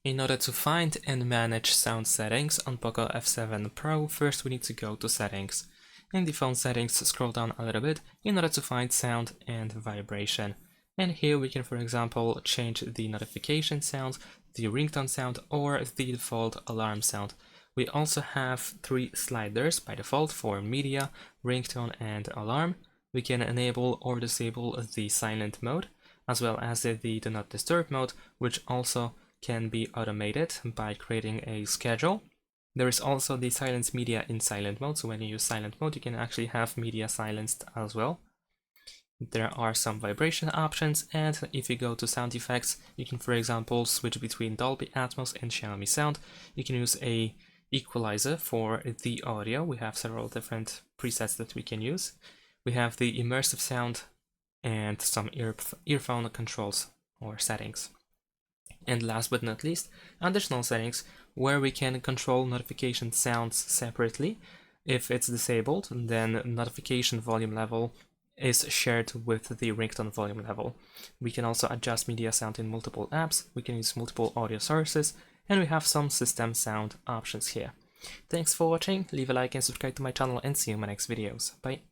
In order to find and manage sound settings on POCO F7 Pro, first we need to go to Settings. In the phone settings, scroll down a little bit in order to find sound and vibration. And here we can, for example, change the notification sound, the ringtone sound, or the default alarm sound. We also have 3 sliders by default for media, ringtone, and alarm. We can enable or disable the silent mode, as well as the do not disturb mode, which also can be automated by creating a schedule. There is also the silence media in silent mode, so when you use silent mode, you can actually have media silenced as well. There are some vibration options, and if you go to sound effects, you can, for example, switch between Dolby Atmos and Xiaomi Sound. You can use a equalizer for the audio. We have several different presets that we can use. We have the immersive sound and some earphone controls or settings. And last but not least, additional settings where we can control notification sounds separately. If it's disabled, then notification volume level is shared with the ringtone volume level. We can also adjust media sound in multiple apps, we can use multiple audio sources, and we have some system sound options here. Thanks for watching, leave a like and subscribe to my channel, and see you in my next videos. Bye!